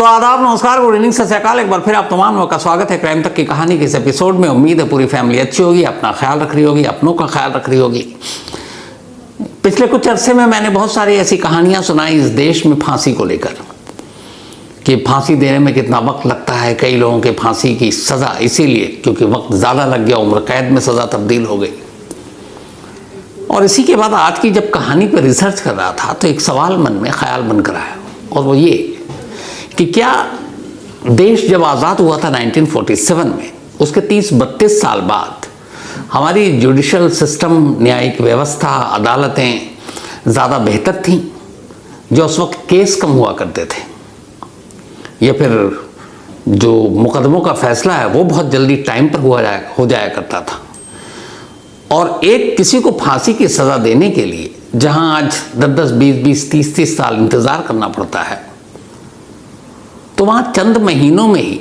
तो आदाब, नमस्कार, गुड इवनिंग, सत श्री अकाल। एक बार फिर आप तमाम लोगों का स्वागत है क्राइम तक की कहानी के इस एपिसोड में। उम्मीद है पूरी फैमिली अच्छी होगी, अपना ख्याल रख रही होगी, अपनों का ख्याल रख रही होगी। पिछले कुछ अरसे में मैंने बहुत सारी ऐसी कहानियां सुनाई इस देश में फांसी को लेकर कि फांसी देने में कितना वक्त लगता है। कई लोगों के फांसी की सज़ा इसीलिए क्योंकि वक्त ज़्यादा लग गया, उम्र कैद में सज़ा तब्दील हो गई। और इसी के बाद आज की जब कहानी पर रिसर्च कर रहा था तो एक सवाल मन में ख्याल बनकर आया, और वो ये कि क्या देश जब आज़ाद हुआ था 1947 में, उसके 30-32 साल बाद हमारी जुडिशल सिस्टम, न्यायिक व्यवस्था, अदालतें ज़्यादा बेहतर थीं? जो उस वक्त केस कम हुआ करते थे, या फिर जो मुकदमों का फैसला है वो बहुत जल्दी टाइम पर हो जाया करता था। और एक किसी को फांसी की सज़ा देने के लिए जहां आज 10-10, 20-20, 30-30 साल इंतज़ार करना पड़ता है, तो वहाँ चंद महीनों में ही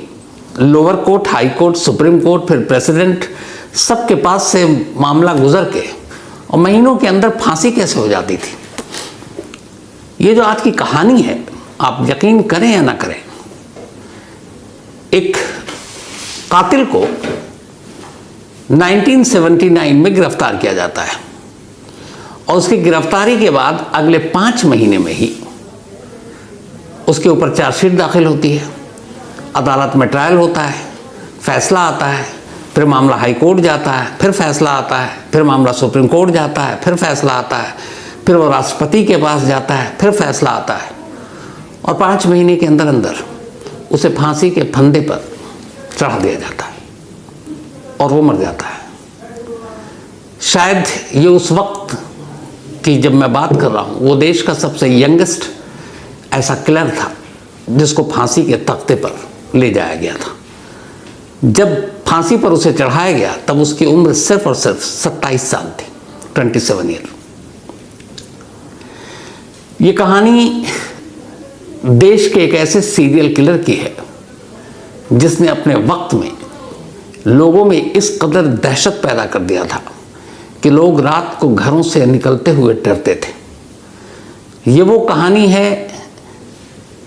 lower court, high court, supreme court, फिर प्रेसिडेंट, सबके पास से मामला गुजर के और महीनों के अंदर फांसी कैसे हो जाती थी। ये जो आज की कहानी है, आप यकीन करें या ना करें, एक कातिल को 1979 में गिरफ्तार किया जाता है और उसकी गिरफ्तारी के बाद अगले 5 महीने में ही उसके ऊपर चार्जशीट दाखिल होती है, अदालत में ट्रायल होता है, फैसला आता है, फिर मामला हाई कोर्ट जाता है, फिर फैसला आता है, फिर मामला सुप्रीम कोर्ट जाता है, फिर फैसला आता है, फिर वो राष्ट्रपति के पास जाता है, फिर फैसला आता है, और 5 महीने के अंदर अंदर उसे फांसी के फंदे पर चढ़ा दिया जाता है और वो मर जाता है। शायद ये उस वक्त की जब मैं बात कर रहा हूँ, वो देश का सबसे यंगेस्ट ऐसा किलर था जिसको फांसी के तख्ते पर ले जाया गया था। जब फांसी पर उसे चढ़ाया गया तब उसकी उम्र सिर्फ और सिर्फ 27 साल थी, 27 ईयर। ये कहानी देश के एक ऐसे सीरियल किलर की है जिसने अपने वक्त में लोगों में इस कदर दहशत पैदा कर दिया था कि लोग रात को घरों से निकलते हुए डरते थे। ये वो कहानी है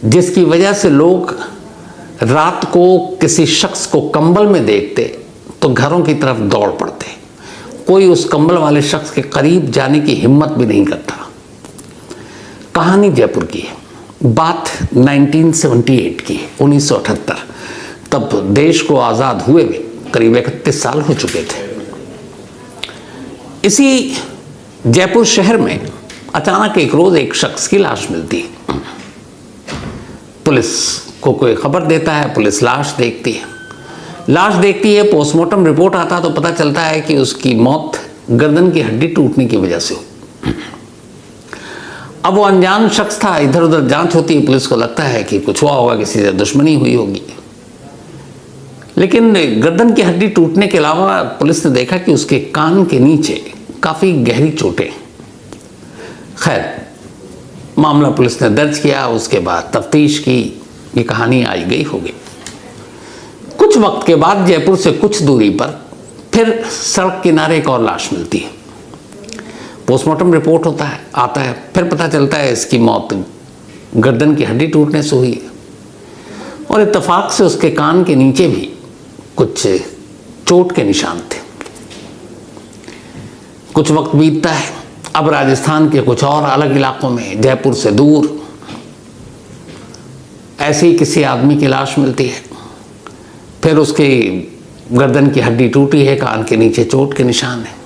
जिसकी वजह से लोग रात को किसी शख्स को कंबल में देखते तो घरों की तरफ दौड़ पड़ते, कोई उस कंबल वाले शख्स के करीब जाने की हिम्मत भी नहीं करता। कहानी जयपुर की है, बात 1978 की है, 1978। तब देश को आज़ाद हुए हुए करीब 31 साल हो चुके थे। इसी जयपुर शहर में अचानक एक रोज़ एक शख्स की लाश मिलती है। पुलिस को कोई खबर देता है, पुलिस लाश देखती है, पोस्टमार्टम रिपोर्ट आता तो पता चलता है कि उसकी मौत गर्दन की हड्डी टूटने की वजह से हुई। अब वो अनजान शख्स था, इधर उधर जांच होती है, पुलिस को लगता है कि कुछ हुआ होगा, किसी से दुश्मनी हुई होगी। लेकिन गर्दन की हड्डी टूटने के अलावा पुलिस ने देखा कि उसके कान के नीचे काफ़ी गहरी चोटें। खैर, मामला पुलिस ने दर्ज किया, उसके बाद तफ्तीश की, ये कहानी आई गई हो गई। कुछ वक्त के बाद जयपुर से कुछ दूरी पर फिर सड़क किनारे एक और लाश मिलती है। पोस्टमार्टम रिपोर्ट आता है, फिर पता चलता है इसकी मौत गर्दन की हड्डी टूटने से हुई है, और इत्तेफाक से उसके कान के नीचे भी कुछ चोट के निशान थे। कुछ वक्त बीतता है, अब राजस्थान के कुछ और अलग इलाकों में, जयपुर से दूर, ऐसे ही किसी आदमी की लाश मिलती है। फिर उसकी गर्दन की हड्डी टूटी है, कान के नीचे चोट के निशान है।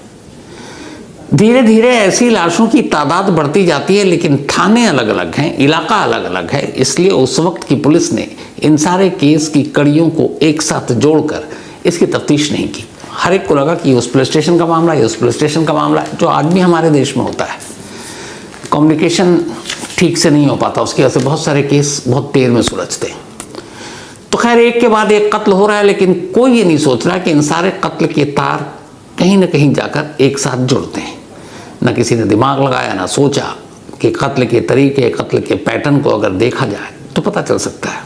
धीरे धीरे ऐसी लाशों की तादाद बढ़ती जाती है, लेकिन थाने अलग अलग हैं, इलाका अलग अलग है। इसलिए उस वक्त की पुलिस ने इन सारे केस की कड़ियों को एक साथ जोड़कर इसकी तफ्तीश नहीं की। हर एक को लगा कि उस पुलिस स्टेशन का मामला है, उस पुलिस स्टेशन का मामला है, जो आज भी हमारे देश में होता है। कम्युनिकेशन ठीक से नहीं हो पाता, उसकी वजह से बहुत सारे केस बहुत देर में सुलझते हैं। तो खैर, एक के बाद एक कत्ल हो रहा है, लेकिन कोई ये नहीं सोच रहा कि इन सारे कत्ल के तार कहीं ना कहीं जाकर एक साथ जुड़ते हैं। न किसी ने दिमाग लगाया, ना सोचा कि कत्ल के तरीके, कत्ल के पैटर्न को अगर देखा जाए तो पता चल सकता है।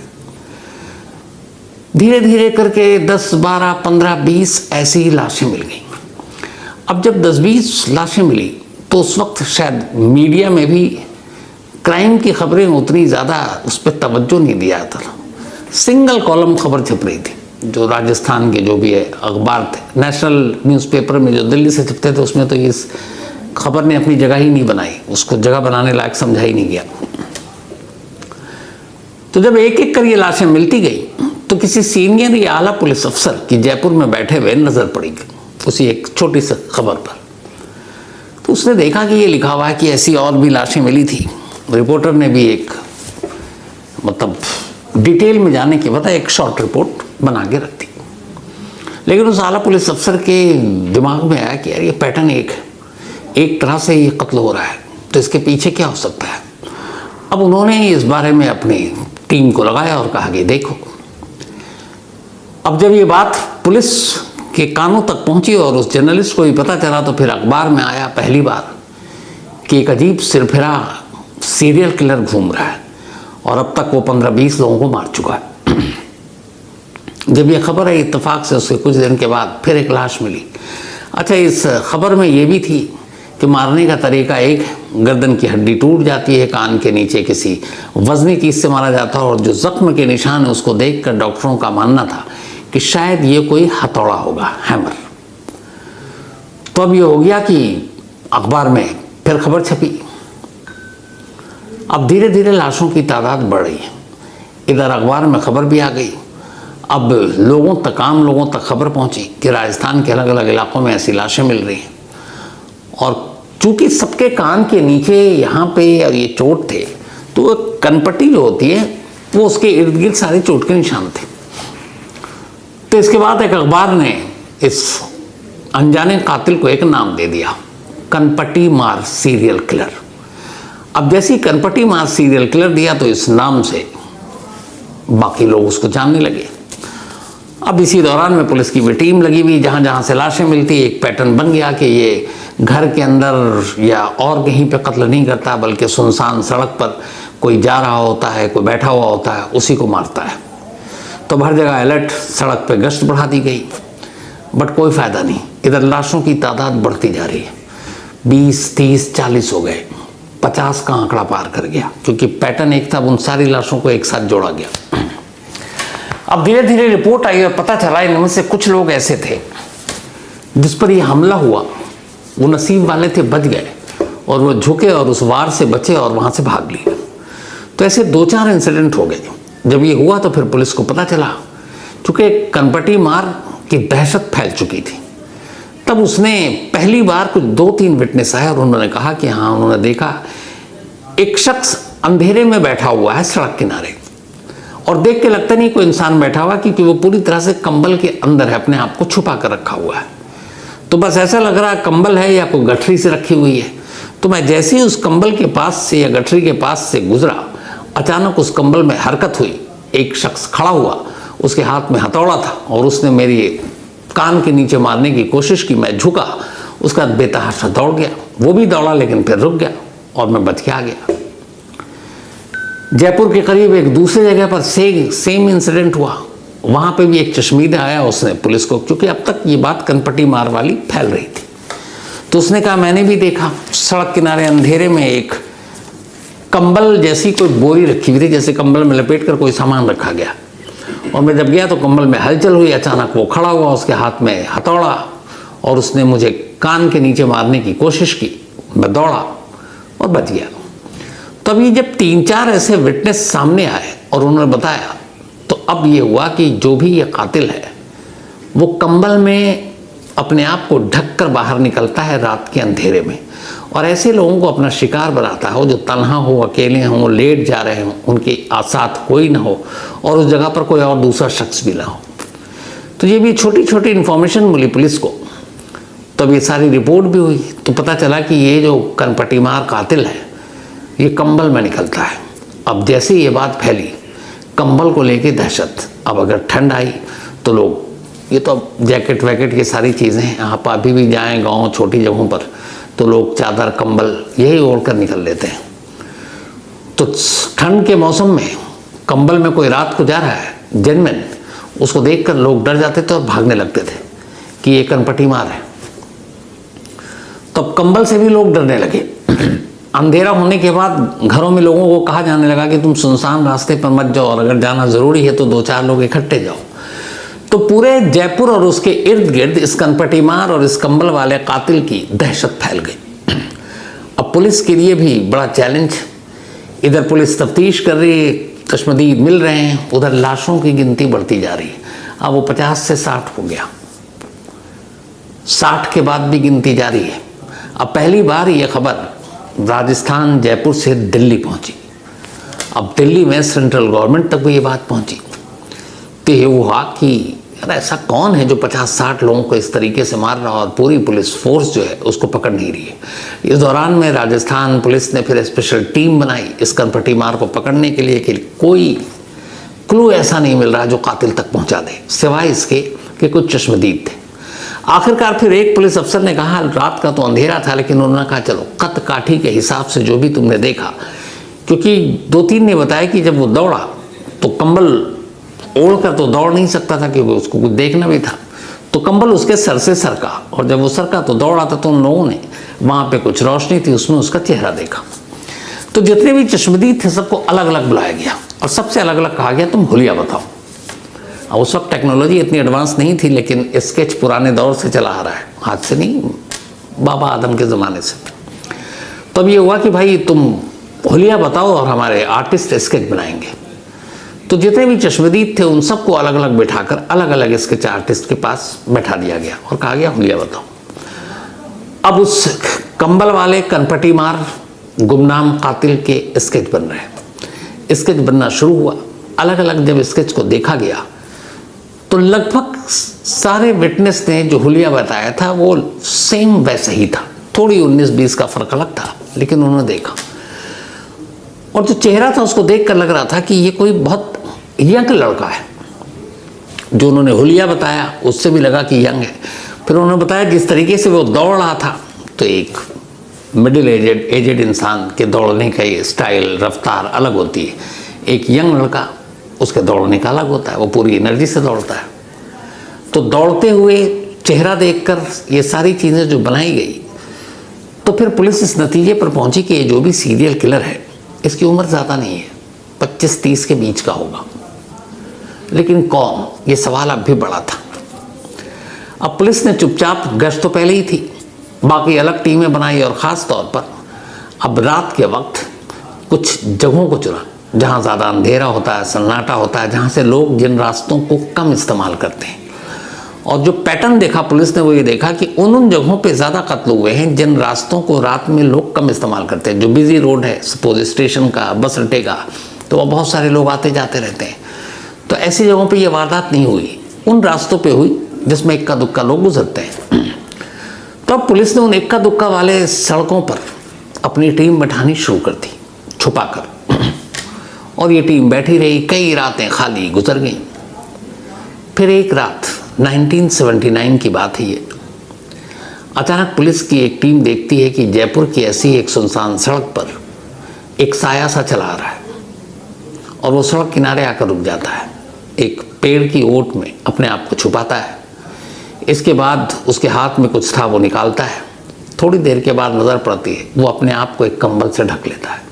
धीरे धीरे करके 10, 12, 15, 20 ऐसी ही लाशें मिल गई। अब जब 10-20 लाशें मिली तो उस वक्त शायद मीडिया में भी क्राइम की खबरें उतनी ज़्यादा उस पर तवज्जो नहीं दिया था। सिंगल कॉलम खबर छप रही थी, जो राजस्थान के जो भी है अखबार थे, नेशनल न्यूज़पेपर में जो दिल्ली से छपते थे, उसमें तो इस खबर ने अपनी जगह ही नहीं बनाई, उसको जगह बनाने लायक समझा ही नहीं गया। तो जब एक एक कर ये लाशें मिलती गई तो किसी सीनियर या आला पुलिस अफसर की जयपुर में बैठे हुए नजर पड़ी उसी एक छोटी सी खबर पर। तो उसने देखा कि ये लिखा हुआ है कि ऐसी और भी लाशें मिली थी। रिपोर्टर ने भी एक मतलब डिटेल में जाने के बाद एक शॉर्ट रिपोर्ट बना के रख दी। लेकिन उस आला पुलिस अफसर के दिमाग में आया कि यार ये पैटर्न एक तरह से ये कत्ल हो रहा है, तो इसके पीछे क्या हो सकता है। अब उन्होंने इस बारे में अपनी टीम को लगाया और कहा कि देखो। अब जब ये बात पुलिस के कानों तक पहुंची और उस जर्नलिस्ट को भी पता चला, तो फिर अखबार में आया पहली बार कि एक अजीब सिरफिरा सीरियल किलर घूम रहा है और अब तक वो 15-20 लोगों को मार चुका है। जब ये खबर आई, इत्तेफाक से उसके कुछ दिन के बाद फिर एक लाश मिली। अच्छा, इस खबर में ये भी थी कि मारने का तरीका एक गर्दन की हड्डी टूट जाती है, कान के नीचे किसी वजनी चीज़ से मारा जाता है, और जो जख्म के निशान है उसको देखकर डॉक्टरों का मानना था कि शायद ये कोई हथौड़ा होगा, हैमर। तो अब ये हो गया कि अखबार में फिर खबर छपी। अब धीरे धीरे लाशों की तादाद बढ़ रही है, इधर अखबार में खबर भी आ गई। अब लोगों तक, आम लोगों तक खबर पहुंची कि राजस्थान के अलग अलग इलाकों में ऐसी लाशें मिल रही हैं। और चूंकि सबके कान के नीचे यहाँ पे और ये चोट थे, तो कनपट्टी जो होती है वो उसके इर्द गिर्द सारे चोट के निशान थे। तो इसके बाद एक अखबार ने इस अनजाने कातिल को एक नाम दे दिया, कनपट्टी मार सीरियल किलर। अब जैसे ही कनपट्टी मार सीरियल किलर दिया, तो इस नाम से बाकी लोग उसको जानने लगे। अब इसी दौरान में पुलिस की भी टीम लगी हुई, जहाँ जहाँ से लाशें मिलती, एक पैटर्न बन गया कि ये घर के अंदर या और कहीं पे कत्ल नहीं करता, बल्कि सुनसान सड़क पर कोई जा रहा होता है, कोई बैठा हुआ होता है, उसी को मारता है। तो हर जगह अलर्ट, सड़क पे गश्त बढ़ा दी गई, बट कोई फ़ायदा नहीं। इधर लाशों की तादाद बढ़ती जा रही है, 20, 30, 40 हो गए, 50 का आंकड़ा पार कर गया, क्योंकि पैटर्न एक था, उन सारी लाशों को एक साथ जोड़ा गया। अब धीरे धीरे रिपोर्ट आई और पता चला इनमें से कुछ लोग ऐसे थे जिस पर यह हमला हुआ, वो नसीब वाले थे, बच गए, और वो झुके और उस वार से बचे और वहाँ से भाग लिए। तो ऐसे 2-4 इंसिडेंट हो गए। जब ये हुआ तो फिर पुलिस को पता चला, चूँकि कनपट्टी मार की दहशत फैल चुकी थी। तब उसने पहली बार कुछ 2-3 विटनेस आए और उन्होंने कहा कि हाँ, उन्होंने देखा एक शख्स अंधेरे में बैठा हुआ है सड़क किनारे, और देख के लगता नहीं कोई इंसान बैठा हुआ, क्योंकि वो पूरी तरह से कंबल के अंदर है, अपने आप को छुपा कर रखा हुआ है। तो बस ऐसा लग रहा है कंबल है या कोई गठरी से रखी हुई है। तो मैं जैसे ही उस कंबल के पास से या गठरी के पास से गुजरा, अचानक उस कंबल में हरकत हुई, एक शख्स खड़ा हुआ, उसके हाथ में हथौड़ा था और उसने मेरी कान के नीचे मारने की कोशिश की। मैं झुका, उसका बेतहाशा दौड़ गया, वो भी दौड़ा लेकिन फिर रुक गया और मैं बच के आ गया। जयपुर के करीब एक दूसरी जगह पर सेम इंसिडेंट हुआ, वहाँ पे भी एक चश्मीदा आया, उसने पुलिस को, क्योंकि अब तक ये बात कनपट्टी मार वाली फैल रही थी, तो उसने कहा मैंने भी देखा सड़क किनारे अंधेरे में एक कंबल जैसी कोई बोरी रखी हुई थी, जैसे कंबल में लपेट कर कोई सामान रखा गया, और मैं जब गया तो कंबल में हलचल हुई। अचानक वो खड़ा हुआ, उसके हाथ में हथौड़ा, और उसने मुझे कान के नीचे मारने की कोशिश की। मैं दौड़ा और बच गया। तब ये जब 3-4 ऐसे विटनेस सामने आए और उन्होंने बताया, तो अब ये हुआ कि जो भी ये कातिल है वो कंबल में अपने आप को ढककर बाहर निकलता है रात के अंधेरे में, और ऐसे लोगों को अपना शिकार बनाता है, जो तन्हा हो, अकेले हों, लेट जा रहे हों, उनके साथ कोई ना हो और उस जगह पर कोई और दूसरा शख्स भी ना हो। तो ये भी छोटी छोटी इन्फॉर्मेशन मिली पुलिस को। तब ये सारी रिपोर्ट भी हुई, तो पता चला कि ये जो कनपट्टी मार कातिल है ये कंबल में निकलता है। अब जैसे ये बात फैली, कंबल को लेके दहशत। अब अगर ठंड आई तो लोग, ये तो जैकेट वैकेट की सारी चीज़ें हैं, आप अभी भी जाएं गांव छोटी जगहों पर तो लोग चादर कंबल यही ओढ़ कर निकल लेते हैं। तो ठंड के मौसम में कंबल में कोई रात को जा रहा है जेन्युइन, उसको देखकर लोग डर जाते थे और भागने लगते थे कि ये कनपट्टी मार है। तब कंबल से भी लोग डरने लगे। अंधेरा होने के बाद घरों में लोगों को कहा जाने लगा कि तुम सुनसान रास्ते पर मत जाओ और अगर जाना ज़रूरी है तो 2-4 लोग इकट्ठे जाओ। तो पूरे जयपुर और उसके इर्द गिर्द इस कनपटीमार और इस कंबल वाले कातिल की दहशत फैल गई। अब पुलिस के लिए भी बड़ा चैलेंज, इधर पुलिस तफ्तीश कर रही है, चश्मदीद मिल रहे हैं, उधर लाशों की गिनती बढ़ती जा रही है। अब वो 50 से 60 हो गया, 60 के बाद भी गिनती जारी है। अब पहली बार ये खबर राजस्थान जयपुर से दिल्ली पहुंची। अब दिल्ली में सेंट्रल गवर्नमेंट तक भी ये बात पहुंची। तो ये हुआ कि यार ऐसा कौन है जो 50-60 लोगों को इस तरीके से मार रहा और पूरी पुलिस फोर्स जो है उसको पकड़ नहीं रही है। इस दौरान में राजस्थान पुलिस ने फिर स्पेशल टीम बनाई इस कनपटीमार को पकड़ने के लिए कि कोई क्लू ऐसा नहीं मिल रहा जो कातिल तक पहुंचा दे, सिवाय इसके कि कुछ चश्मदीद थे। आखिरकार फिर एक पुलिस अफसर ने कहा, रात का तो अंधेरा था, लेकिन उन्होंने कहा चलो कद काठी के हिसाब से जो भी तुमने देखा, क्योंकि 2-3 ने बताया कि जब वो दौड़ा तो कंबल ओढ़कर तो दौड़ नहीं सकता था क्योंकि उसको कुछ देखना भी था, तो कंबल उसके सर से सरका, और जब वो सरका तो दौड़ा था, तो उन लोगों ने वहाँ पे कुछ रोशनी थी उसमें उसका चेहरा देखा। तो जितने भी चश्मदीद थे सबको अलग अलग बुलाया गया और सबसे अलग अलग कहा गया तुम हुलिया बताओ। अब उस वक्त टेक्नोलॉजी इतनी एडवांस नहीं थी, लेकिन स्केच पुराने दौर से चला आ रहा है, आज से नहीं, बाबा आदम के ज़माने से। तब ये हुआ कि भाई तुम हुलिया बताओ और हमारे आर्टिस्ट स्केच बनाएंगे। तो जितने भी चश्मदीद थे उन सबको अलग अलग बिठाकर अलग अलग स्केच आर्टिस्ट के पास बैठा दिया गया और कहा गया हुलिया बताओ। अब उस कंबल वाले कनपटीमार गुमनाम कातिल के स्केच बन रहे हैं। स्केच बनना शुरू हुआ, अलग अलग जब स्केच को देखा गया तो लगभग सारे विटनेस ने जो हुलिया बताया था वो सेम वैसा ही था, थोड़ी 19-20 का फर्क अलग था, लेकिन उन्होंने देखा और जो चेहरा था उसको देखकर लग रहा था कि ये कोई बहुत यंग लड़का है। जो उन्होंने हुलिया बताया उससे भी लगा कि यंग है। फिर उन्होंने बताया जिस तरीके से वो दौड़ रहा था, तो एक मिडिल एजेड इंसान के दौड़ने का ये स्टाइल, रफ्तार अलग होती है। एक यंग लड़का, उसके दौड़ने का अलग होता है, वो पूरी एनर्जी से दौड़ता है। तो दौड़ते हुए चेहरा देखकर ये सारी चीज़ें जो बनाई गई, तो फिर पुलिस इस नतीजे पर पहुंची कि ये जो भी सीरियल किलर है इसकी उम्र ज़्यादा नहीं है, 25-30 के बीच का होगा। लेकिन कौन, ये सवाल अब भी बड़ा था। अब पुलिस ने चुपचाप, गश्त तो पहले ही थी, बाकी अलग टीमें बनाई और ख़ास तौर पर अब रात के वक्त कुछ जगहों को चुना जहाँ ज़्यादा अंधेरा होता है, सन्नाटा होता है, जहाँ से लोग जिन रास्तों को कम इस्तेमाल करते हैं। और जो पैटर्न देखा पुलिस ने वो ये देखा कि उन जगहों पे ज़्यादा कत्ल हुए हैं जिन रास्तों को रात में लोग कम इस्तेमाल करते हैं। जो बिजी रोड है, सपोज स्टेशन का, बस अड्डे का, तो वह बहुत सारे लोग आते जाते रहते हैं, तो ऐसी जगहों पे ये वारदात नहीं हुई, उन रास्तों पे हुई जिसमें इक्का दुक्का लोग गुजरते हैं। तो अब पुलिस ने उन इक्का दुक्का वाले सड़कों पर अपनी टीम बैठानी शुरू कर दी छुपा कर, और ये टीम बैठी रही। कई रातें खाली गुजर गई। फिर एक रात 1979 की बात है ये, अचानक पुलिस की एक टीम देखती है कि जयपुर की ऐसी एक सुनसान सड़क पर एक साया सा चला आ रहा है और वो सड़क किनारे आकर रुक जाता है, एक पेड़ की ओट में अपने आप को छुपाता है। इसके बाद उसके हाथ में कुछ था, वो निकालता है। थोड़ी देर के बाद नज़र पड़ती है वो अपने आप को एक कंबल से ढक लेता है।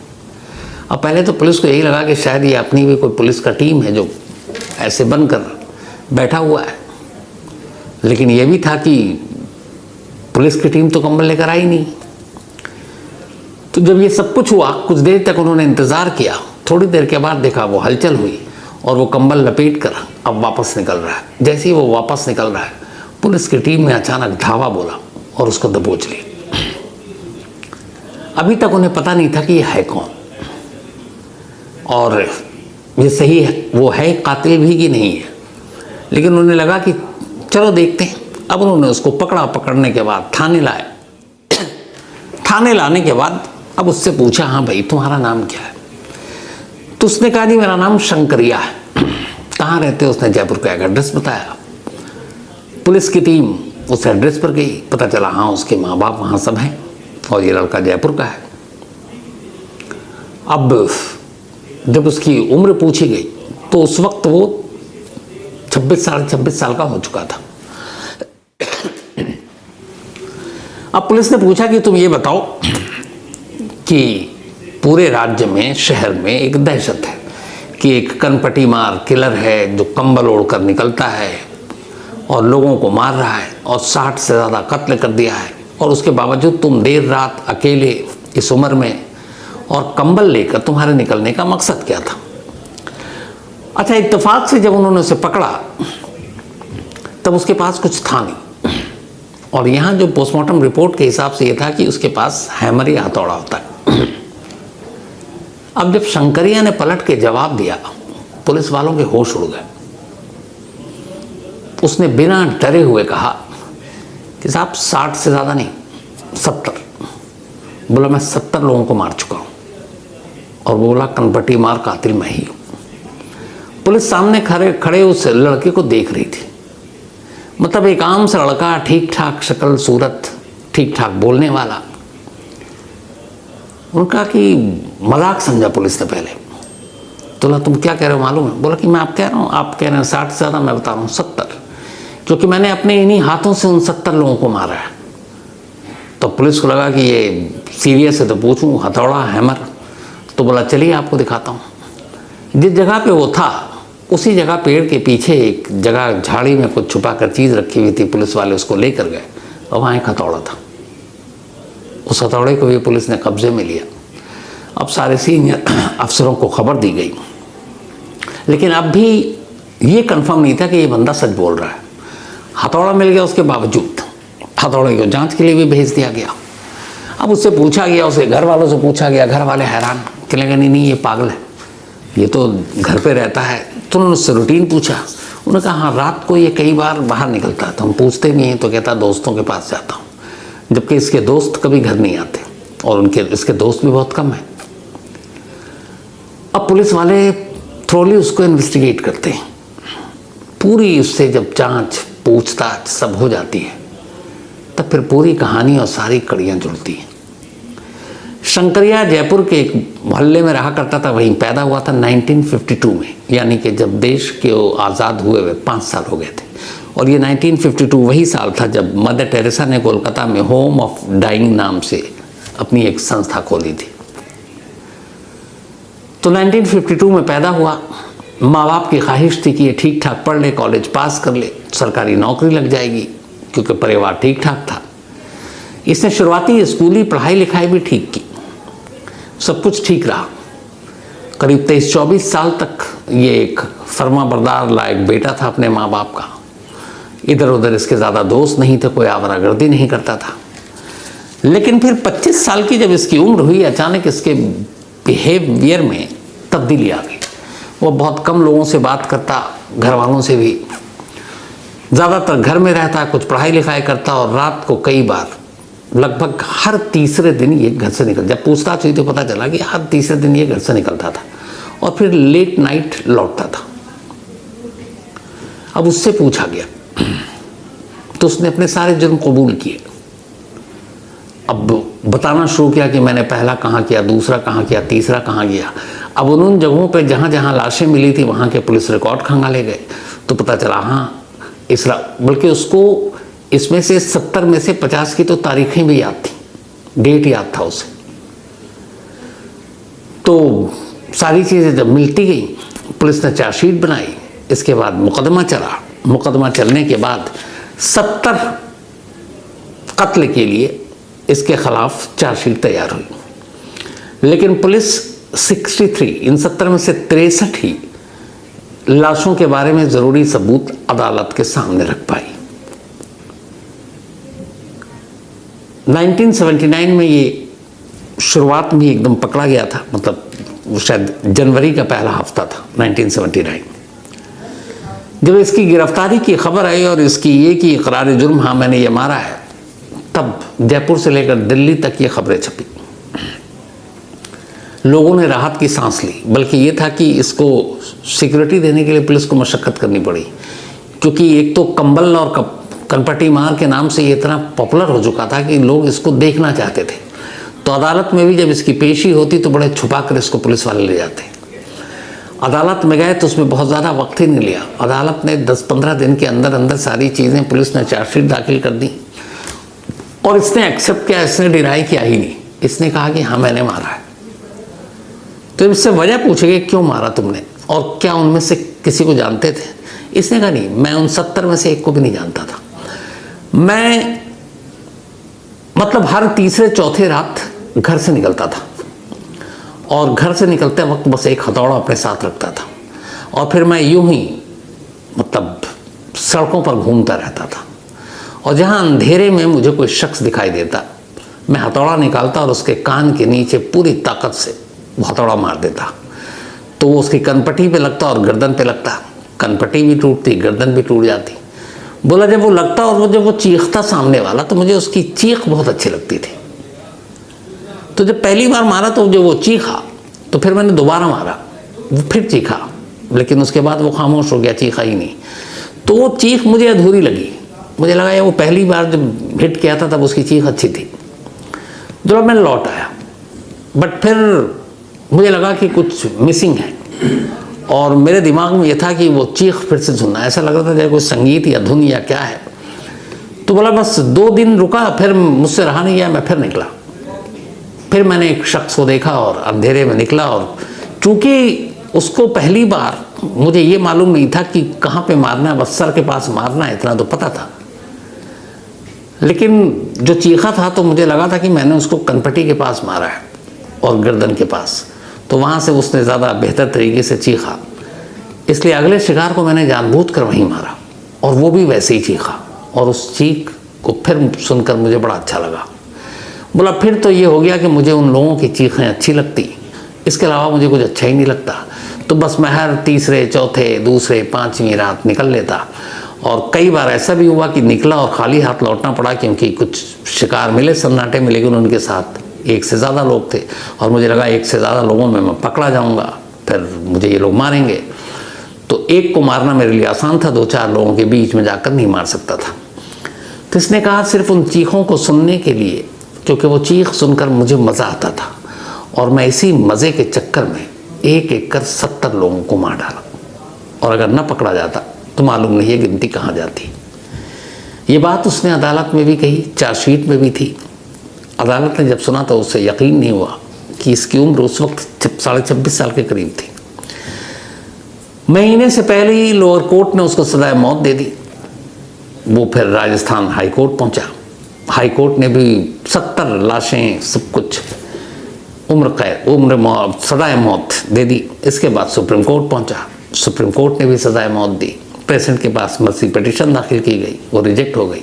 अब पहले तो पुलिस को यही लगा कि शायद ये अपनी भी कोई पुलिस का टीम है जो ऐसे बनकर बैठा हुआ है, लेकिन ये भी था कि पुलिस की टीम तो कंबल लेकर आई नहीं। तो जब ये सब कुछ हुआ, कुछ देर तक उन्होंने इंतज़ार किया। थोड़ी देर के बाद देखा वो हलचल हुई और वो कंबल लपेट कर अब वापस निकल रहा है। जैसे ही वो वापस निकल रहा है, पुलिस की टीम ने अचानक धावा बोला और उसको दबोच लिया। अभी तक उन्हें पता नहीं था कि ये है कौन और ये सही है, वो है कातिल भी कि नहीं है, लेकिन उन्हें लगा कि चलो देखते हैं। अब उन्होंने उसको पकड़ा, पकड़ने के बाद थाने लाए। थाने लाने के बाद अब उससे पूछा, हाँ भाई तुम्हारा नाम क्या है? तो उसने कहा जी मेरा नाम शंकरिया है। कहाँ रहते हो? उसने जयपुर का एक एड्रेस बताया। पुलिस की टीम उस एड्रेस पर गई, पता चला हाँ उसके माँ बाप वहाँ सब हैं और ये लड़का जयपुर का है। अब जब उसकी उम्र पूछी गई तो उस वक्त वो 26 साल का हो चुका था। अब पुलिस ने पूछा कि तुम ये बताओ कि पूरे राज्य में, शहर में एक दहशत है कि एक कनपटी मार किलर है जो कंबल ओढ़कर निकलता है और लोगों को मार रहा है और 60 से ज़्यादा कत्ल कर दिया है, और उसके बावजूद तुम देर रात अकेले इस उम्र में और कंबल लेकर तुम्हारे निकलने का मकसद क्या था? अच्छा, इत्तेफाक से जब उन्होंने उसे पकड़ा तब उसके पास कुछ था नहीं, और यहाँ जो पोस्टमार्टम रिपोर्ट के हिसाब से ये था कि उसके पास हैमर या हथौड़ा होता है। अब जब शंकरिया ने पलट के जवाब दिया, पुलिस वालों के होश उड़ गए। उसने बिना डरे हुए कहा कि साहब 60 से ज़्यादा नहीं, 70। बोला मैं 70 लोगों को मार चुका हूँ, और बोला कनपटी मार कातिल मैं ही हूँ। पुलिस सामने खड़े उस लड़के को देख रही थी। मतलब एक आम सा लड़का, ठीक ठाक शक्ल सूरत, ठीक ठाक बोलने वाला। उनका कि मजाक समझा पुलिस ने पहले। तो बोला तुम क्या कह रहे हो मालूम है? बोला कि मैं आप कह रहा हूँ, आप कह रहे हैं 60 से ज़्यादा, मैं बता रहा हूँ 70, क्योंकि मैंने अपने इन्हीं हाथों से उन 70 लोगों को मारा है। तो पुलिस को लगा कि ये सीरियस है, तो पूछूं हथौड़ा हैमर? तो बोला चलिए आपको दिखाता हूँ। जिस जगह पे वो था उसी जगह पेड़ के पीछे एक जगह झाड़ी में कुछ छुपा कर चीज़ रखी हुई थी। पुलिस वाले उसको लेकर गए और वहाँ एक हथौड़ा था। उस हथौड़े को भी पुलिस ने कब्जे में लिया। अब सारे सीनियर अफसरों को खबर दी गई, लेकिन अब भी ये कंफर्म नहीं था कि ये बंदा सच बोल रहा है। हथौड़ा मिल गया, उसके बावजूद हथौड़े को जांच के लिए भी भेज दिया गया। अब उससे पूछा गया, उसके घर वालों से पूछा गया। घर वाले हैरान, कहने लगे नहीं ये पागल है, ये तो घर पे रहता है। तो उन्होंने उससे रूटीन पूछा। उन्होंने कहा हाँ, रात को ये कई बार बाहर निकलता है, तो हम पूछते नहीं हैं, तो कहता दोस्तों के पास जाता हूँ, जबकि इसके दोस्त कभी घर नहीं आते और इसके दोस्त भी बहुत कम हैं। अब पुलिस वाले थोड़ी उसको इन्वेस्टिगेट करते हैं। पूरी उससे जब जांच पूछताछ सब हो जाती है, तब फिर पूरी कहानी और सारी कड़ियाँ जुड़ती हैं। शंकरिया जयपुर के एक मोहल्ले में रहा करता था, वहीं पैदा हुआ था 1952 में, यानी कि जब देश के आज़ाद हुए हुए 5 साल हो गए थे। और ये 1952 वही साल था जब मदर टेरेसा ने कोलकाता में होम ऑफ डाइंग नाम से अपनी एक संस्था खोली थी। तो 1952 में पैदा हुआ। माँ बाप की ख्वाहिश थी कि ये ठीक ठाक पढ़ ले, कॉलेज पास कर ले, सरकारी नौकरी लग जाएगी, क्योंकि परिवार ठीक ठाक था। इसने शुरुआती स्कूली पढ़ाई लिखाई भी ठीक की, सब कुछ ठीक रहा। करीब 23-24 साल तक ये एक फर्माबरदार लायक बेटा था अपने माँ बाप का। इधर उधर इसके ज़्यादा दोस्त नहीं थे, कोई आवारागर्दी नहीं करता था। लेकिन फिर 25 साल की जब इसकी उम्र हुई, अचानक इसके बिहेवियर में तब्दीली आ गई। वो बहुत कम लोगों से बात करता, घर वालों से भी ज़्यादातर घर में रहता, कुछ पढ़ाई लिखाई करता, और रात को कई बार लगभग हर तीसरे दिन ये घर से निकल, जब पूछताछ हुई तो पता चला कि हर तीसरे दिन ये घर से निकलता था और फिर लेट नाइट लौटता था। अब उससे पूछा गया तो उसने अपने सारे जुर्म कबूल किए। अब बताना शुरू किया कि मैंने पहला कहाँ किया, दूसरा कहाँ किया, तीसरा कहाँ किया। अब उन जगहों पे जहाँ जहाँ लाशें मिली थी वहाँ के पुलिस रिकॉर्ड खंगाले गए, तो पता चला हाँ बल्कि उसको इसमें से 70 में से 50 की तो तारीखें भी याद थी, डेट याद था उसे। तो सारी चीज़ें जब मिलती गई, पुलिस ने चार्जशीट बनाई। इसके बाद मुकदमा चला। मुकदमा चलने के बाद 70 कत्ल के लिए इसके खिलाफ चार्जशीट तैयार हुई, लेकिन पुलिस 63 इन 70 में से 63 ही लाशों के बारे में ज़रूरी सबूत अदालत के सामने रख पाई। 1979 में ये शुरुआत में एकदम पकड़ा गया था, मतलब शायद जनवरी का पहला हफ्ता था 1979। जब इसकी गिरफ्तारी की खबर आई और इसकी ये कि इकरार जुर्म हाँ मैंने ये मारा है, तब जयपुर से लेकर दिल्ली तक ये खबरें छपी। लोगों ने राहत की सांस ली, बल्कि ये था कि इसको सिक्योरिटी देने के लिए पुलिस को मशक्क़त करनी पड़ी, क्योंकि एक तो कंबल और कनपटी मार के नाम से ये इतना पॉपुलर हो चुका था कि लोग इसको देखना चाहते थे। तो अदालत में भी जब इसकी पेशी होती तो बड़े छुपा कर इसको पुलिस वाले ले जाते। अदालत में गए तो उसमें बहुत ज़्यादा वक्त ही नहीं लिया। अदालत ने 10-15 दिन के अंदर अंदर सारी चीज़ें, पुलिस ने चार्जशीट दाखिल कर दी और इसने एक्सेप्ट किया, इसने डिनाई किया ही नहीं इसने कहा कि हाँ मैंने मारा है। तो इससे वजह पूछेगी क्यों मारा तुमने और क्या उनमें से किसी को जानते थे। इसने कहा नहीं, मैं उन 70 में से एक को भी नहीं जानता था। मैं मतलब हर तीसरे चौथे रात घर से निकलता था और घर से निकलते वक्त बस एक हथौड़ा अपने साथ रखता था और फिर मैं यूं ही मतलब सड़कों पर घूमता रहता था और जहां अंधेरे में मुझे कोई शख्स दिखाई देता मैं हथौड़ा निकालता और उसके कान के नीचे पूरी ताकत से हथौड़ा मार देता। तो वो उसकी कनपट्टी पे लगता और गर्दन पे लगता, कनपट्टी भी टूटती, गर्दन भी टूट जाती। बोला जब वो लगता और वो जब वो चीखता सामने वाला तो मुझे उसकी चीख बहुत अच्छी लगती थी। तो जब पहली बार मारा तो जो वो चीखा तो फिर मैंने दोबारा मारा, वो फिर चीखा, लेकिन उसके बाद वो खामोश हो गया, चीखा ही नहीं। तो वो चीख मुझे अधूरी लगी। मुझे लगा ये वो पहली बार जब हिट किया था तब उसकी चीख अच्छी थी। जब मैं लौट आया बट फिर मुझे लगा कि कुछ मिसिंग है और मेरे दिमाग में ये था कि वो चीख फिर से सुनना। ऐसा लग रहा था जैसे कोई संगीत या धुन या क्या है। तो बोला बस 2 दिन रुका, फिर मुझसे रहा नहीं गया, मैं फिर निकला। फिर मैंने एक शख्स को देखा और अंधेरे में निकला और चूंकि उसको पहली बार मुझे ये मालूम नहीं था कि कहाँ पे मारना है, बस सर के पास मारना है इतना तो पता था। लेकिन जो चीखा था तो मुझे लगा था कि मैंने उसको कनपट्टी के पास मारा है और गर्दन के पास, तो वहाँ से उसने ज़्यादा बेहतर तरीके से चीखा। इसलिए अगले शिकार को मैंने जानबूझ कर वहीं मारा और वो भी वैसे ही चीखा और उस चीख को फिर सुनकर मुझे बड़ा अच्छा लगा। बोला फिर तो ये हो गया कि मुझे उन लोगों की चीखें अच्छी लगती, इसके अलावा मुझे कुछ अच्छा ही नहीं लगता। तो बस मैं हर तीसरे चौथे दूसरे 5वीं रात निकल लेता और कई बार ऐसा भी हुआ कि निकला और खाली हाथ लौटना पड़ा, क्योंकि कुछ शिकार मिले सन्नाटे में, लेकिन उनके साथ 1 से ज़्यादा लोग थे और मुझे लगा 1 से ज़्यादा लोगों में मैं पकड़ा जाऊंगा, फिर मुझे ये लोग मारेंगे। तो एक को मारना मेरे लिए आसान था, 2-4 लोगों के बीच में जाकर नहीं मार सकता था। तो इसने कहा सिर्फ उन चीखों को सुनने के लिए, क्योंकि वो चीख सुनकर मुझे मज़ा आता था और मैं इसी मज़े के चक्कर में एक एक कर 70 लोगों को मार डाला और अगर न पकड़ा जाता तो मालूम नहीं है गिनती कहाँ जाती। ये बात उसने अदालत में भी कही, चार्जशीट में भी थी। अदालत ने जब सुना तो उससे यकीन नहीं हुआ कि इसकी उम्र उस वक्त 26.5 साल के करीब थी। महीने से पहले ही लोअर कोर्ट ने उसको सजाए मौत दे दी। वो फिर राजस्थान हाई कोर्ट पहुंचा। हाई कोर्ट ने भी 70 लाशें सब कुछ सजाए मौत दे दी। इसके बाद सुप्रीम कोर्ट पहुंचा। सुप्रीम कोर्ट ने भी सजाए मौत दी। प्रेसिडेंट के पास मर्सी पिटीशन दाखिल की गई, वो रिजेक्ट हो गई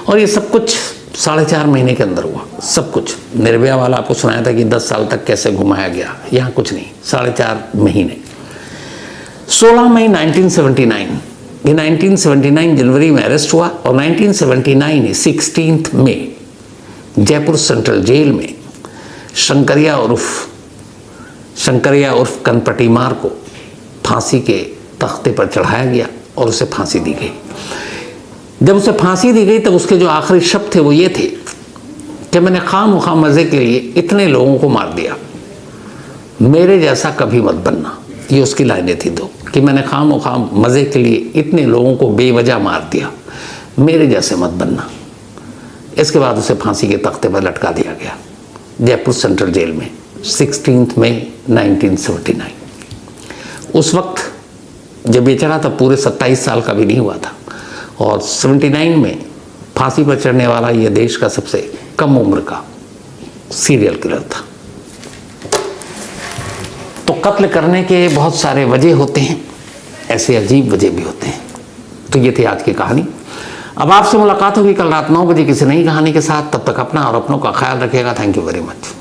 और ये सब कुछ 4.5 महीने के अंदर हुआ। सब कुछ निर्भया वाला आपको सुनाया था कि 10 साल तक कैसे घुमाया गया, यहाँ कुछ नहीं, 4.5 महीने। 16 मई 1979, ये 1979 जनवरी में अरेस्ट हुआ और 1979 16 मई जयपुर सेंट्रल जेल में शंकरिया उर्फ कनपट्टी मार को फांसी के तख्ते पर चढ़ाया गया और उसे फांसी दी गई। जब उसे फांसी दी गई तब उसके जो आखिरी शब्द थे वो ये थे कि मैंने खामख़ा मज़े के लिए इतने लोगों को मार दिया, मेरे जैसा कभी मत बनना। ये उसकी लाइनें थी 2 कि मैंने खामख़ा मज़े के लिए इतने लोगों को बेवजह मार दिया, मेरे जैसे मत बनना। इसके बाद उसे फांसी के तख्ते पर लटका दिया गया जयपुर सेंट्रल जेल में 16 मई 1979। उस वक्त जब ये चढ़ा तब पूरे 27 साल का भी नहीं हुआ था और 79 में फांसी पर चढ़ने वाला ये देश का सबसे कम उम्र का सीरियल किलर था। तो कत्ल करने के बहुत सारे वजह होते हैं, ऐसे अजीब वजह भी होते हैं। तो ये थी आज की कहानी। अब आपसे मुलाकात होगी कल रात 9 बजे किसी नई कहानी के साथ। तब तक अपना और अपनों का ख्याल रखिएगा। Thank you very much.